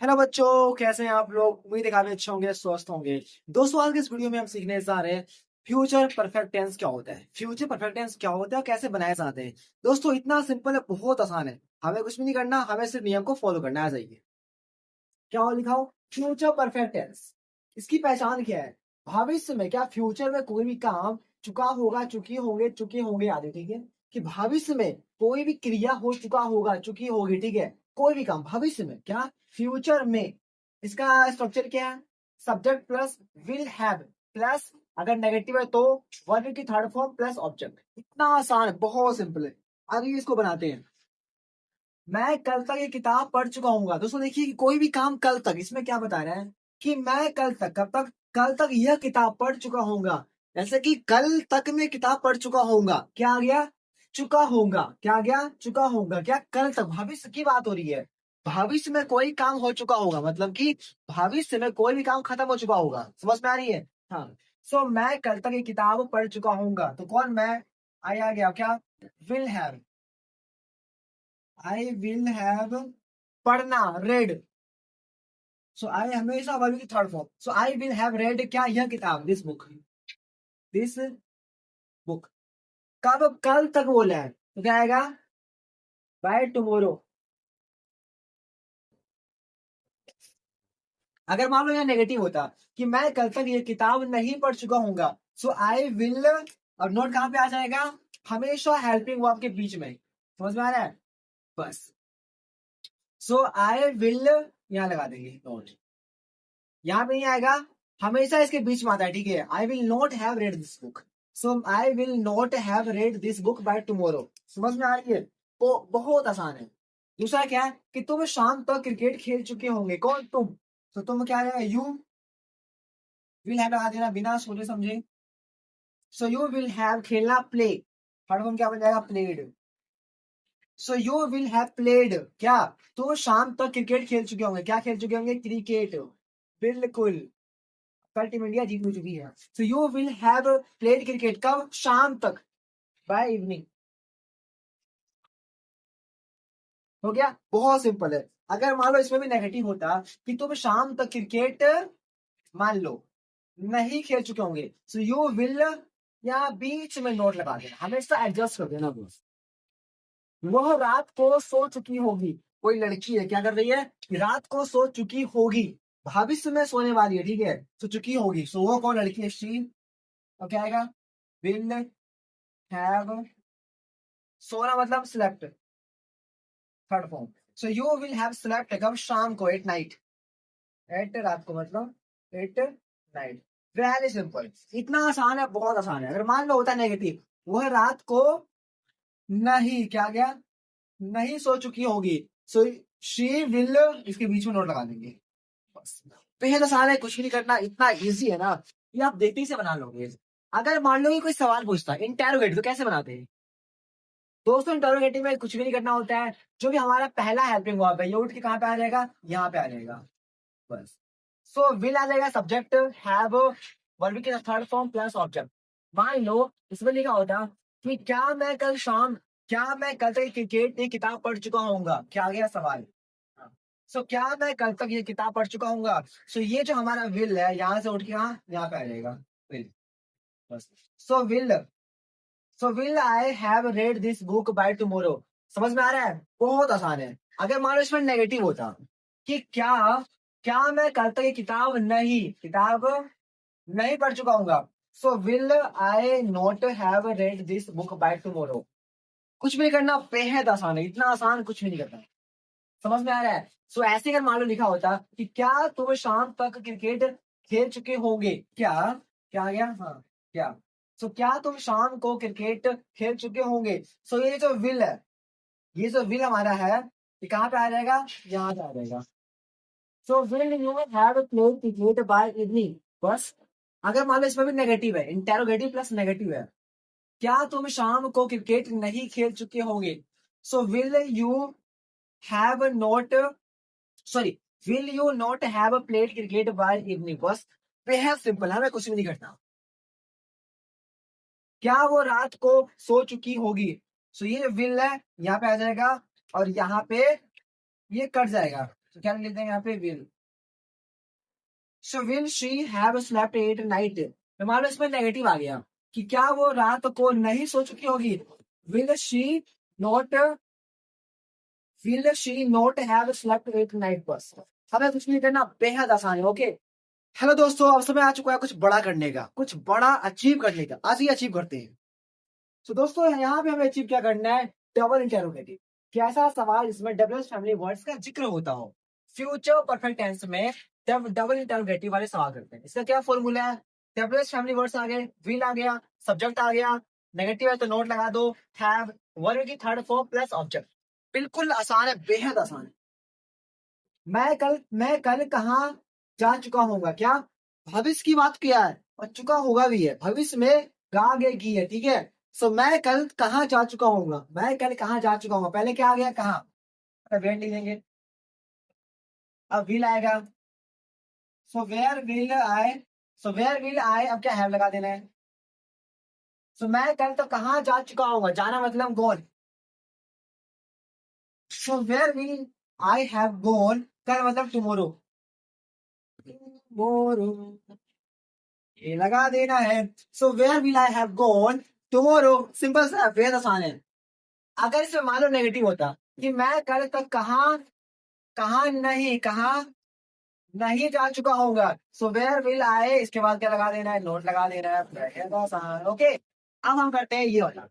Hello बच्चों, कैसे हैं आप लोग। उम्मीद है काफी अच्छे होंगे, स्वस्थ होंगे। दोस्तों, आज के इस वीडियो में हम सीखने जा रहे हैं फ्यूचर परफेक्ट टेंस क्या होता है। फ्यूचर परफेक्ट टेंस क्या होता है और कैसे बनाए जाते हैं। दोस्तों, इतना सिंपल है, बहुत आसान है। हमें कुछ भी नहीं करना, हमें सिर्फ नियम को फॉलो करना है। जाइए, क्या हो लिखा हो, फ्यूचर परफेक्ट टेंस। इसकी पहचान क्या है। भविष्य में, क्या फ्यूचर में कोई भी काम चुका होगा, चुके होंगे आदि, ठीक है। कि भविष्य में कोई भी क्रिया हो चुका होगा, चुकी होगी, ठीक है। कोई भी काम भविष्य में, क्या फ्यूचर में। इसका स्ट्रक्चर क्या है, subject plus will have plus, अगर नेगेटिव है तो वर्ब की थर्ड फॉर्म प्लस ऑब्जेक्ट। इतना आसान है, बहुत सिंपल है। आगे इसको बनाते हैं। मैं कल तक ये किताब पढ़ चुका हूँ। दोस्तों देखिए कि कोई भी काम कल तक, इसमें क्या बता रहा है कि मैं कल तक, कल तक यह किताब पढ़ चुका हूँगा। जैसे कि कल तक मैं किताब पढ़ चुका हूँगा, क्या आ गया, चुका होगा। क्या आ गया, चुका होगा। क्या कल तक, भविष्य की बात हो रही है। भविष्य में कोई काम हो चुका होगा, मतलब कि भविष्य में कोई भी काम खत्म हो चुका होगा। समझ में आ रही है। हाँ। सो मैं कल तक ये किताब पढ़ चुका हूँगा, तो कौन, मैं। आ गया क्या, will have. I will have, पढ़ना, रेड। सो आई हमेशा वर्ब की third form. So I will have read, क्या, यह किताब, दिस बुक। This book. कब, कल तक बोला है, तो क्या आएगा, बाय टुमारो। अगर मान लो यह नेगेटिव होता कि मैं कल तक ये किताब नहीं पढ़ चुका हूंगा, सो आई विल, और नोट कहां पे आ जाएगा, हमेशा हेल्पिंग वर्ब के बीच में। समझ में आ रहा है, बस। सो आई विल, यहां लगा देंगे नोट, यहाँ पे नहीं आएगा, हमेशा इसके बीच में आता है, ठीक है। I will not have read this book. So I will not have read this book by tomorrow. समझ में आ रही है। तो बहुत आसान है। दूसरा क्या है कि तुम शाम तक क्रिकेट खेल चुके होंगे, कौन, तुम। तो तुम क्या है, यू विल हैव लगा देना बिना सोचे समझे। सो यू विल हैव, खेलना, प्ले, थर्ड फॉर्म क्या बन जाएगा, played. So you will have played, क्या, तुम शाम तक क्रिकेट खेल चुके होंगे। क्या खेल चुके होंगे, क्रिकेट, बिल्कुल। कल टीम इंडिया जीत हो चुकी है। So you will have played cricket, कब, शाम तक, बाय इवनिंग। हो गया, बहुत सिंपल है। अगर मान लो इसमें भी नेगेटिव होता कि तुम शाम तक क्रिकेट, मान लो, नहीं खेल चुके होंगे, सो यू विल, या बीच में नोट लगा देना, हमेशा एडजस्ट कर देना बस। वह रात को सो चुकी होगी। कोई लड़की है, क्या कर रही है, रात को सो चुकी होगी, भविष्य में सोने वाली है, ठीक है। सो चुकी होगी, सो वो कौन लड़की है, शी। और क्या आएगा, विल हैव, सोना मतलब slept, third form. So you will have slept, कब, शाम को, एट नाइट, एट रात को मतलब एट नाइट। वेरी सिंपल, इतना आसान है, बहुत आसान है। अगर मान लो होता नेगेटिव, वह रात को नहीं, क्या गया, नहीं सो चुकी होगी, सो शी विल, इसके बीच में नोट लगा देंगे, बस। बेहद आसान है, कुछ भी नहीं करना, इतना इजी है ना, ये आप देखते ही से बना लोगे। अगर मान लो कि कोई सवाल पूछता है इंटेरोगेट, तो कैसे बनाते हैं। दोस्तों, इंटरोगेटिव में कुछ भी नहीं करना होता है। जो भी हमारा पहला हेल्पिंग वर्ब है, ये उठ के कहां पे आ जाएगा, यहाँ पे आ जाएगा, बस। सो विल आ जाएगा, सब्जेक्ट, हैव वर्ब की थर्ड फॉर्म प्लस ऑब्जेक्ट। मान लो इसमें लिखा होता कि क्या मैं कल तक क्रिकेट की किताब पढ़ चुका होऊंगा, क्या आ गया सवाल। सो क्या मैं कल तक ये किताब पढ़ चुका हूँ। सो ये जो हमारा विल है, यहाँ से उठ के यहाँ पे आ जाएगा, विल, बस। So will, I have read this book by tomorrow. समझ में आ रहा है, बहुत आसान है। अगर मान लो इसमें नेगेटिव होता कि क्या, मैं कल तक ये किताब नहीं पढ़ चुका हूँ, so will I not have read this book by tomorrow. कुछ भी नहीं करना, बेहद आसान है, इतना आसान कुछ भी नहीं करना। समझ में आ रहा है। सो ऐसे अगर मान लो लिखा होता कि क्या तुम शाम तक क्रिकेट खेल चुके होंगे, क्या, आ गया, हाँ, क्या। सो क्या तुम शाम को क्रिकेट खेल चुके होंगे। सो ये जो विल है, ये जो विल हमारा है, ये कहाँ पे आ जाएगा, यहाँ पे आ जाएगा। So will you have played cricket by evening, बस। अगर मान लो इसमें भी नेगेटिव है, इंटेरोगेटिव प्लस नेगेटिव है, क्या तुम शाम को क्रिकेट नहीं खेल चुके होंगे। So will you have not, sorry, will you not have played cricket by evening, बस। बेहद सिंपल, हमें कुछ भी नहीं करना। क्या वो रात को सो चुकी होगी, सो ये विल है, यहाँ पे आ जाएगा, और यहाँ पे ये कट जाएगा, तो क्या लिख देंगे यहाँ पे will. So will she have slept at night, तो मान लो इसमें नेगेटिव आ गया कि क्या वो रात को नहीं सो चुकी होगी। Will she not, will she not have slept at night. बस हमें कुछ नहीं करना, बेहद आसान है। ओके हेलो दोस्तों, अब समय आ चुका है कुछ बड़ा करने का, कुछ बड़ा अचीव करने का। आज ये अचीव करते हैं। तो दोस्तों यहाँ पे हमें अचीव क्या करना है, डबल इंटरोगेटिव। कि ऐसा सवाल जिसमें डबल फैमिली वर्ड्स का जिक्र होता हो। फ्यूचर परफेक्ट टेंस में जब डबल इंटरोगेटिव वाले सवाल करते हैं, इसका क्या फॉर्मूला है। डबल फैमिली वर्ड्स आ गए, विल आ गया, सब्जेक्ट आ गया, नेगेटिव है तो नोट लगा दो, हैव वर्ब की थर्ड फॉर्म प्लस ऑब्जेक्ट। बिल्कुल आसान है, बेहद आसान है। मैं कल कहाँ जा चुका हूँ, क्या भविष्य की बात किया है और चुका होगा भी है, भविष्य में गा गए की है, ठीक है। सो मैं कल कहाँ जा चुका हूँ, मैं कल कहाँ जा चुका हूँ, पहले क्या आ गया कहाँ, वेयर लिख देंगे। अब विल आएगा, so where will I, so where will I, अब क्या हैव लगा देना है। सो मैं कल तो कहाँ जा चुका हूँ, जाना मतलब gone. So where will I have gone, कल मतलब टुमारो, टुमारो ये लगा देना है। So where will I have gone tomorrow, simple सा, बेहद आसान है। अगर इसमें मान लो नेगेटिव होता कि मैं कल तक कहाँ, कहाँ नहीं जा चुका होऊंगा, सो वेयर विल आई, इसके बाद क्या लगा देना है, नोट लगा देना है, बेहद आसान। ओके अब हम करते हैं ये वाला।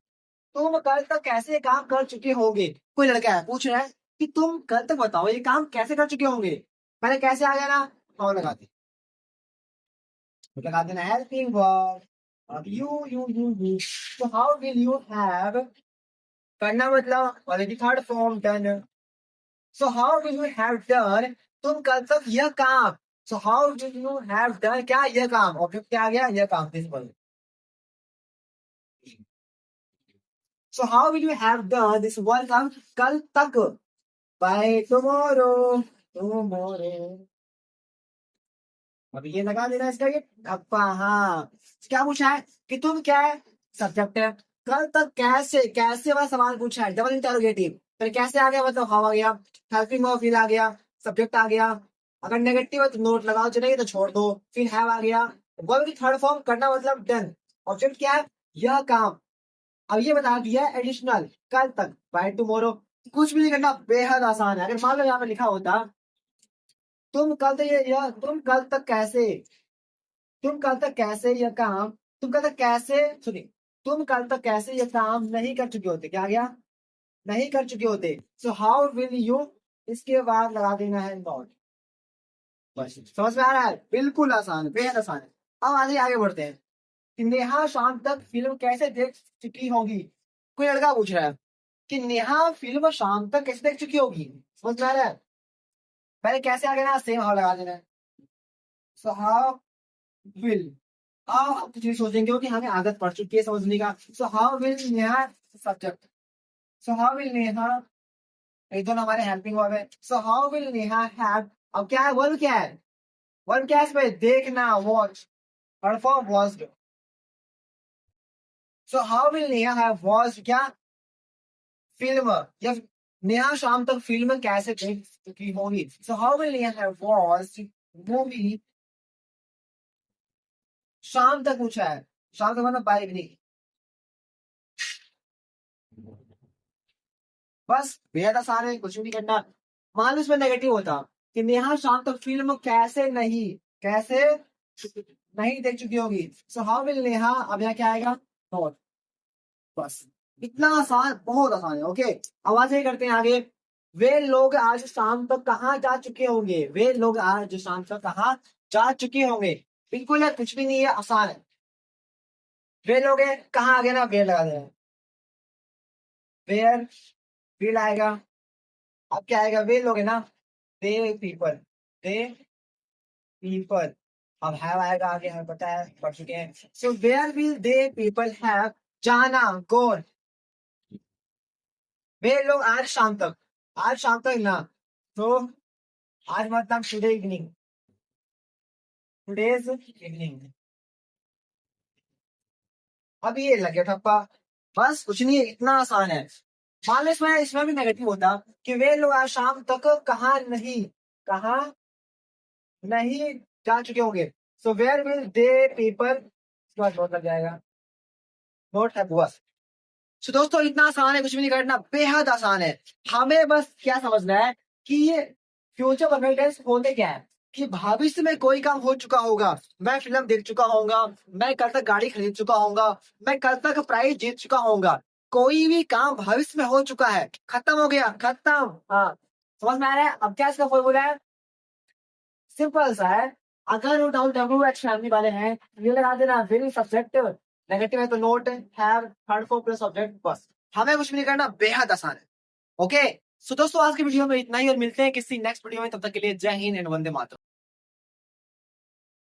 तुम कल तक कैसे काम कर चुके होंगे। कोई लड़का है पूछ रहा है कि तुम कल तक बताओ ये काम कैसे कर चुके होंगे। पहले कैसे आ गया ना, और लगा दे, लगा देना हेल्पिंग वर्ब। अब you so how will you have, करना मतलब already third form done. So how will you have done, तुम कल तक यह काम। So how will you have done, क्या यह काम, ऑब्जेक्ट क्या आ गया, यह काम, simple. So how will you have done this one काम कल तक, बाय टुमारो, टुमारो। अब ये लगा देना इसका ये ठप्पा। हाँ क्या पूछा है कि तुम क्या है, सब्जेक्ट है, कल तक कैसे, कैसे वाला सवाल पूछा है, डबल इंटरोगेटिव। फिर कैसे आ गया मतलब हाउ आ गया, हेल्पिंग वर्ब फिर आ गया, सब्जेक्ट आ गया। अगर नेगेटिव है तो नोट लगाओ, चलेगी तो छोड़ दो, फिर हैव आ गया, वर्ब की थर्ड फॉर्म करना मतलब डन, ऑब्जेक्ट क्या है, यह काम। अब ये बता दिया एडिशनल कल तक बाय टुमारो, कुछ भी नहीं करना, बेहद आसान है। अगर मान लो यहाँ पे लिखा होता तुम कल तक यह तुम कल तक कैसे, तुम कल तक कैसे यह काम, तुम कल तक कैसे, सुनिए, तुम कल तक कैसे यह काम नहीं कर चुके होते, क्या आ गया, नहीं कर चुके होते। सो हाउ विल यू, इसके बाद लगा देना है नॉट। बस समझ में आ रहा है, बिल्कुल आसान है, बेहद आसान है। अब आगे आगे बढ़ते हैं कि नेहा शाम तक फिल्म कैसे देख चुकी होगी। कोई लड़का पूछ रहा है कि नेहा फिल्म शाम तक कैसे देख चुकी होगी, समझ में आ रहा है। पहले कैसे आ गया ना, सेम हाउ लगा देना है। सो हाउ विल, आप कुछ नहीं सोचेंगे क्योंकि हमें आदत पड़ चुकी है समझने का। So how will Neha, subject. So how will Neha, ये दोनों हमारे हेल्पिंग वर्ब है। So how will Neha have, अब क्या है, वर्ब क्या है, वर्ब क्या है इसमें, देखना, वॉच, और for watched. So how will Neha have watched क्या, फिल्म, या नेहा शाम तक फिल्म कैसे देख चुकी होगी। So how will Neha have watched movie, शाम तक पूछा है, शाम तक मतलब बाय इवनिंग। बस बेहद आसान है, कुछ भी नहीं करना। मान लो इसमें नेगेटिव होता कि नेहा शाम तक फिल्म कैसे नहीं, कैसे नहीं देख चुकी होगी। सो हाउ विल नेहा, अब यहाँ क्या आएगा, नॉट। बस इतना आसान, बहुत आसान है। ओके अब आगे करते हैं आगे। वे लोग आज शाम तक कहाँ जा चुके होंगे, वे लोग आज शाम तक कहाँ जा चुके होंगे। बिल्कुल है, कुछ भी नहीं है, आसान है। वे लोग है, कहाँ आ गया ना, वेयर लगा देना, वेयर, फिर आएगा। अब क्या आएगा, वे लोग है ना, दे पीपल, दे पीपल। अब हैव आएगा आगे, हमें पता है, पढ़ चुके हैं। So where will they people have, जाना, गोन। वे लोग आज शाम तक, आज शाम तक ना, तो आज मतलब टुडे इवनिंग, टुडेज इवनिंग। अब ये लगे ठप्पा, बस कुछ नहीं है, इतना आसान है। मान लो इसमें इसमें भी नेगेटिव होता कि वे लोग आज शाम तक कहाँ नहीं, कहा नहीं जा चुके होंगे। So where will they people, इसके बाद नोट लग जाएगा, नोट है बस। सो दोस्तों इतना आसान है, कुछ भी नहीं करना, बेहद आसान है। हमें बस क्या समझना है कि ये फ्यूचर परफेक्ट टेंस होते क्या है, कि भविष्य में कोई काम हो चुका होगा, मैं फिल्म देख चुका होऊंगा, मैं कल तक गाड़ी खरीद चुका होऊंगा, मैं कल तक प्राइज जीत चुका होऊंगा, कोई भी काम भविष्य में हो चुका है, खत्म हो गया, खत्म। हाँ, समझ में आ रहा है? अब क्या इसका फॉर्मूला है? सिंपल सा है। अगर वो डाउन डब्ल्यू एच फैमिली वाले हैं, ये लगा देना विल सब्जेक्ट, नेगेटिव है तो note have third form plus object, बस। हमें कुछ भी नहीं करना, बेहद आसान है। ओके, सो दोस्तों आज की वीडियो में इतना ही, और मिलते हैं किसी नेक्स्ट वीडियो में, तब तक के लिए जय हिंद एंड वंदे मातरम।